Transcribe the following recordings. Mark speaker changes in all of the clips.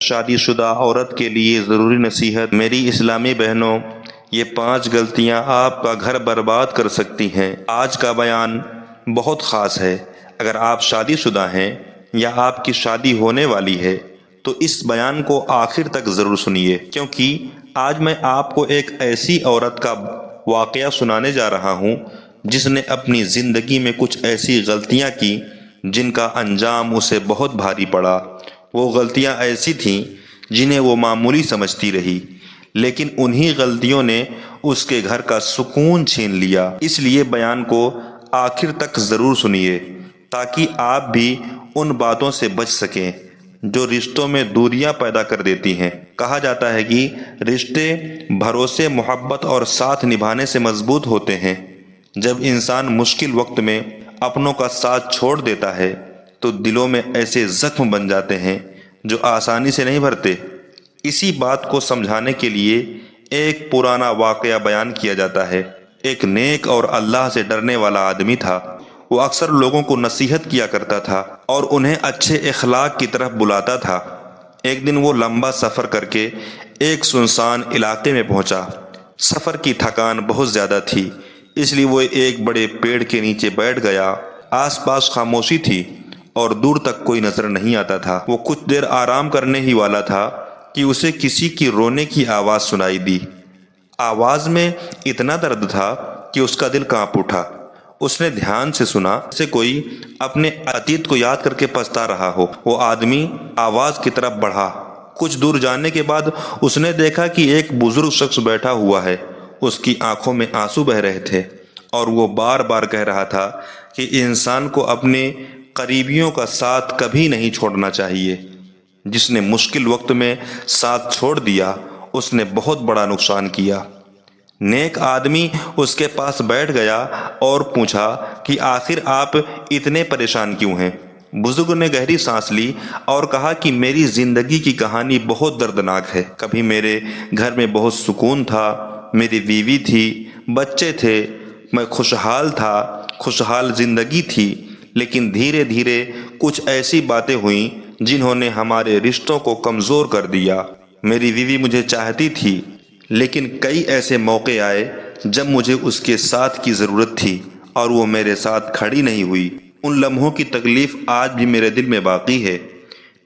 Speaker 1: شادی شدہ عورت کے لیے ضروری نصیحت۔ میری اسلامی بہنوں، یہ 5 غلطیاں آپ کا گھر برباد کر سکتی ہیں۔ آج کا بیان بہت خاص ہے۔ اگر آپ شادی شدہ ہیں یا آپ کی شادی ہونے والی ہے تو اس بیان کو آخر تک ضرور سنیے، کیونکہ آج میں آپ کو ایک ایسی عورت کا واقعہ سنانے جا رہا ہوں جس نے اپنی زندگی میں کچھ ایسی غلطیاں کی جن کا انجام اسے بہت بھاری پڑا۔ وہ غلطیاں ایسی تھیں جنہیں وہ معمولی سمجھتی رہی، لیکن انہی غلطیوں نے اس کے گھر کا سکون چھین لیا۔ اس لیے بیان کو آخر تک ضرور سنیے تاکہ آپ بھی ان باتوں سے بچ سکیں جو رشتوں میں دوریاں پیدا کر دیتی ہیں۔ کہا جاتا ہے کہ رشتے بھروسے، محبت اور ساتھ نبھانے سے مضبوط ہوتے ہیں۔ جب انسان مشکل وقت میں اپنوں کا ساتھ چھوڑ دیتا ہے تو دلوں میں ایسے زخم بن جاتے ہیں جو آسانی سے نہیں بھرتے۔ اسی بات کو سمجھانے کے لیے ایک پرانا واقعہ بیان کیا جاتا ہے۔ ایک نیک اور اللہ سے ڈرنے والا آدمی تھا۔ وہ اکثر لوگوں کو نصیحت کیا کرتا تھا اور انہیں اچھے اخلاق کی طرف بلاتا تھا۔ ایک دن وہ لمبا سفر کر کے ایک سنسان علاقے میں پہنچا۔ سفر کی تھکان بہت زیادہ تھی، اس لیے وہ ایک بڑے پیڑ کے نیچے بیٹھ گیا۔ آس پاس خاموشی تھی اور دور تک کوئی نظر نہیں آتا تھا۔ وہ کچھ دیر آرام کرنے ہی والا تھا کہ اسے کسی کی رونے کی آواز سنائی دی۔ آواز میں اتنا درد تھا کہ اس کا دل کانپ اٹھا۔ اس نے دھیان سے سنا جیسے کوئی اپنے اتیت کو یاد کر کے پچھتا رہا ہو۔ وہ آدمی آواز کی طرف بڑھا۔ کچھ دور جانے کے بعد اس نے دیکھا کہ ایک بزرگ شخص بیٹھا ہوا ہے۔ اس کی آنکھوں میں آنسو بہہ رہے تھے اور وہ بار بار کہہ رہا تھا کہ انسان کو اپنے قریبیوں کا ساتھ کبھی نہیں چھوڑنا چاہیے۔ جس نے مشکل وقت میں ساتھ چھوڑ دیا اس نے بہت بڑا نقصان کیا۔ نیک آدمی اس کے پاس بیٹھ گیا اور پوچھا کہ آخر آپ اتنے پریشان کیوں ہیں؟ بزرگ نے گہری سانس لی اور کہا کہ میری زندگی کی کہانی بہت دردناک ہے۔ کبھی میرے گھر میں بہت سکون تھا، میری بیوی تھی، بچے تھے، میں خوشحال تھا، خوشحال زندگی تھی، لیکن دھیرے دھیرے کچھ ایسی باتیں ہوئیں جنہوں نے ہمارے رشتوں کو کمزور کر دیا۔ میری بیوی مجھے چاہتی تھی، لیکن کئی ایسے موقع آئے جب مجھے اس کے ساتھ کی ضرورت تھی اور وہ میرے ساتھ کھڑی نہیں ہوئی۔ ان لمحوں کی تکلیف آج بھی میرے دل میں باقی ہے۔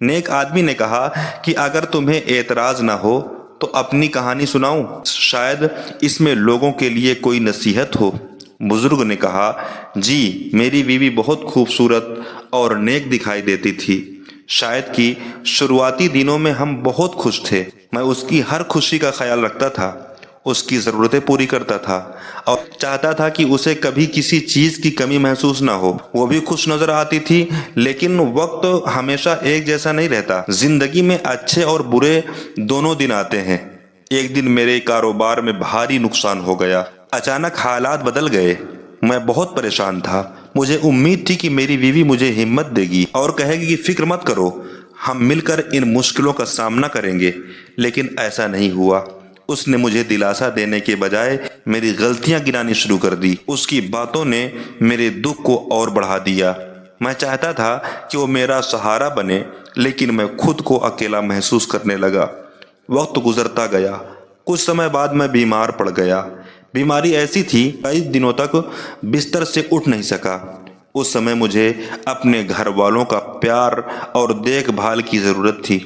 Speaker 1: نیک آدمی نے کہا کہ اگر تمہیں اعتراض نہ ہو تو اپنی کہانی سناؤں، شاید اس میں لوگوں کے لیے کوئی نصیحت ہو۔ بزرگ نے کہا، جی، میری بیوی بہت خوبصورت اور نیک دکھائی دیتی تھی۔ شاید کہ شروعاتی دنوں میں ہم بہت خوش تھے۔ میں اس کی ہر خوشی کا خیال رکھتا تھا، اس کی ضرورتیں پوری کرتا تھا اور چاہتا تھا کہ اسے کبھی کسی چیز کی کمی محسوس نہ ہو۔ وہ بھی خوش نظر آتی تھی، لیکن وقت ہمیشہ ایک جیسا نہیں رہتا۔ زندگی میں اچھے اور برے دونوں دن آتے ہیں۔ ایک دن میرے کاروبار میں بھاری نقصان ہو گیا۔ اچانک حالات بدل گئے۔ میں بہت پریشان تھا۔ مجھے امید تھی کہ میری بیوی مجھے ہمت دے گی اور کہے گی کہ فکر مت کرو، ہم مل کر ان مشکلوں کا سامنا کریں گے، لیکن ایسا نہیں ہوا۔ اس نے مجھے دلاسا دینے کے بجائے میری غلطیاں گنانی شروع کر دی۔ اس کی باتوں نے میرے دکھ کو اور بڑھا دیا۔ میں چاہتا تھا کہ وہ میرا سہارا بنے، لیکن میں خود کو اکیلا محسوس کرنے لگا۔ وقت گزرتا گیا۔ کچھ سمے بعد میں بیمار پڑ گیا۔ بیماری ایسی تھی کئی دنوں تک بستر سے اٹھ نہیں سکا۔ اس سمے مجھے اپنے گھر والوں کا پیار اور دیکھ بھال کی ضرورت تھی۔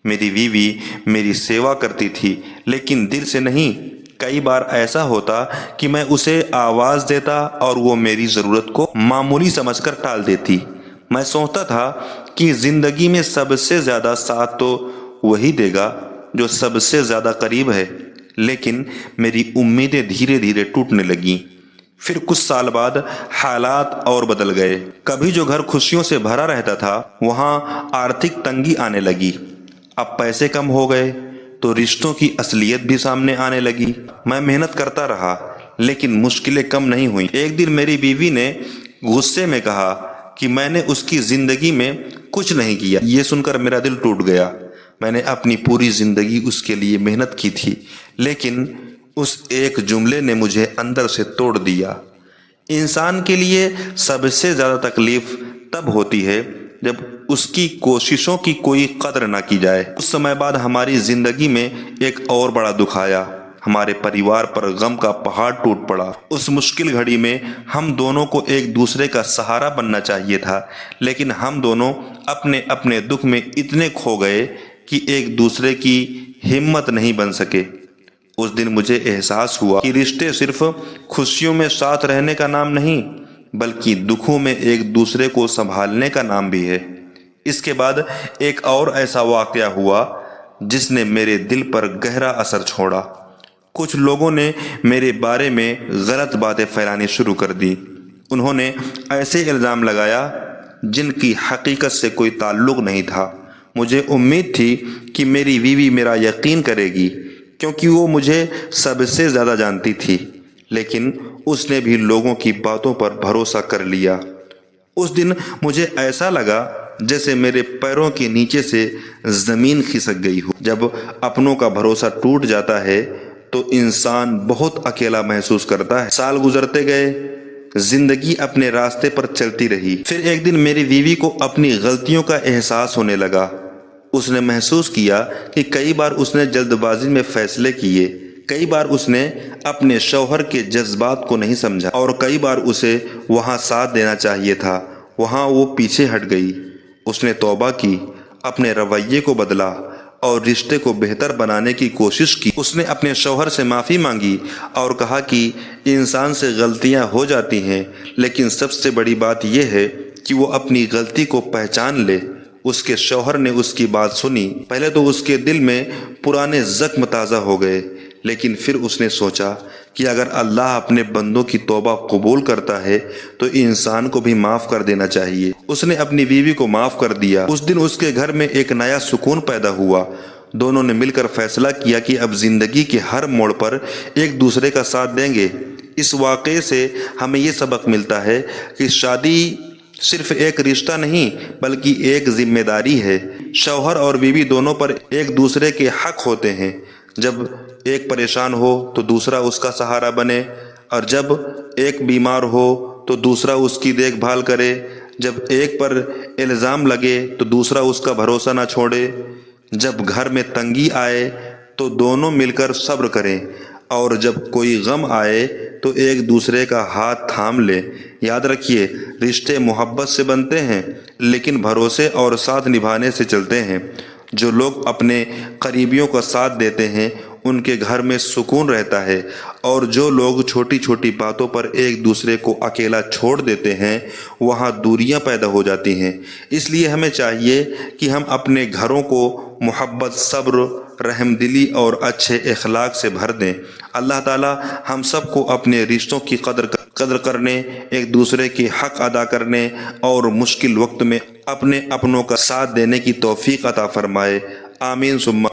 Speaker 1: میری بیوی میری سیوا کرتی تھی، لیکن دل سے نہیں۔ کئی بار ایسا ہوتا کہ میں اسے آواز دیتا اور وہ میری ضرورت کو معمولی سمجھ کر ٹال دیتی۔ میں سوچتا تھا کہ زندگی میں سب سے زیادہ ساتھ تو وہی دے گا جو سب سے زیادہ قریب ہے، لیکن میری امیدیں دھیرے دھیرے ٹوٹنے لگیں۔ پھر کچھ سال بعد حالات اور بدل گئے۔ کبھی جو گھر خوشیوں سے بھرا رہتا تھا وہاں آرتھک تنگی آنے لگی۔ اب پیسے کم ہو گئے تو رشتوں کی اصلیت بھی سامنے آنے لگی۔ میں محنت کرتا رہا لیکن مشکلیں کم نہیں ہوئیں۔ ایک دن میری بیوی نے غصے میں کہا کہ میں نے اس کی زندگی میں کچھ نہیں کیا۔ یہ سن کر میرا دل ٹوٹ گیا۔ میں نے اپنی پوری زندگی اس کے لیے محنت کی تھی، لیکن اس ایک جملے نے مجھے اندر سے توڑ دیا۔ انسان کے لیے سب سے زیادہ تکلیف تب ہوتی ہے جب اس کی کوششوں کی کوئی قدر نہ کی جائے۔ اس سمے بعد ہماری زندگی میں ایک اور بڑا دکھ آیا، ہمارے پریوار پر غم کا پہاڑ ٹوٹ پڑا۔ اس مشکل گھڑی میں ہم دونوں کو ایک دوسرے کا سہارا بننا چاہیے تھا، لیکن ہم دونوں اپنے اپنے دکھ میں اتنے کھو گئے کہ ایک دوسرے کی ہمت نہیں بن سکے۔ اس دن مجھے احساس ہوا کہ رشتے صرف خوشیوں میں ساتھ رہنے کا نام نہیں، بلکہ دکھوں میں ایک دوسرے کو سنبھالنے کا نام بھی ہے۔ اس کے بعد ایک اور ایسا واقعہ ہوا جس نے میرے دل پر گہرا اثر چھوڑا۔ کچھ لوگوں نے میرے بارے میں غلط باتیں پھیلانی شروع کر دی۔ انہوں نے ایسے الزام لگایا جن کی حقیقت سے کوئی تعلق نہیں تھا۔ مجھے امید تھی کہ میری بیوی میرا یقین کرے گی، کیونکہ وہ مجھے سب سے زیادہ جانتی تھی، لیکن اس نے بھی لوگوں کی باتوں پر بھروسہ کر لیا۔ اس دن مجھے ایسا لگا جیسے میرے پیروں کے نیچے سے زمین کھسک گئی ہو۔ جب اپنوں کا بھروسہ ٹوٹ جاتا ہے تو انسان بہت اکیلا محسوس کرتا ہے۔ سال گزرتے گئے، زندگی اپنے راستے پر چلتی رہی۔ پھر ایک دن میری بیوی کو اپنی غلطیوں کا احساس ہونے لگا۔ اس نے محسوس کیا کہ کئی بار اس نے جلد بازی میں فیصلے کیے، کئی بار اس نے اپنے شوہر کے جذبات کو نہیں سمجھا، اور کئی بار اسے وہاں ساتھ دینا چاہیے تھا، وہاں وہ پیچھے ہٹ گئی۔ اس نے توبہ کی، اپنے رویے کو بدلا اور رشتے کو بہتر بنانے کی کوشش کی۔ اس نے اپنے شوہر سے معافی مانگی اور کہا کہ انسان سے غلطیاں ہو جاتی ہیں، لیکن سب سے بڑی بات یہ ہے کہ وہ اپنی غلطی کو پہچان لے۔ اس کے شوہر نے اس کی بات سنی۔ پہلے تو اس کے دل میں پرانے زخم تازہ ہو گئے، لیکن پھر اس نے سوچا کہ اگر اللہ اپنے بندوں کی توبہ قبول کرتا ہے تو انسان کو بھی معاف کر دینا چاہیے۔ اس نے اپنی بیوی کو معاف کر دیا۔ اس دن اس کے گھر میں ایک نیا سکون پیدا ہوا۔ دونوں نے مل کر فیصلہ کیا کہ اب زندگی کے ہر موڑ پر ایک دوسرے کا ساتھ دیں گے۔ اس واقعے سے ہمیں یہ سبق ملتا ہے کہ شادی صرف ایک رشتہ نہیں بلکہ ایک ذمہ داری ہے۔ شوہر اور بیوی دونوں پر ایک دوسرے کے حق ہوتے ہیں۔ جب ایک پریشان ہو تو دوسرا اس کا سہارا بنے، اور جب ایک بیمار ہو تو دوسرا اس کی دیکھ بھال کرے۔ جب ایک پر الزام لگے تو دوسرا اس کا بھروسہ نہ چھوڑے۔ جب گھر میں تنگی آئے تو دونوں مل کر صبر کریں، اور جب کوئی غم آئے تو ایک دوسرے کا ہاتھ تھام لیں۔ یاد رکھیے، رشتے محبت سے بنتے ہیں لیکن بھروسے اور ساتھ نبھانے سے چلتے ہیں۔ جو لوگ اپنے قریبیوں کا ساتھ دیتے ہیں ان کے گھر میں سکون رہتا ہے، اور جو لوگ چھوٹی چھوٹی باتوں پر ایک دوسرے کو اکیلا چھوڑ دیتے ہیں وہاں دوریاں پیدا ہو جاتی ہیں۔ اس لیے ہمیں چاہیے کہ ہم اپنے گھروں کو محبت، صبر، رحم دلی اور اچھے اخلاق سے بھر دیں۔ اللہ تعالی ہم سب کو اپنے رشتوں کی قدر کرنے، ایک دوسرے کے حق ادا کرنے اور مشکل وقت میں اپنے اپنوں کا ساتھ دینے کی توفیق عطا فرمائے۔ آمین ثم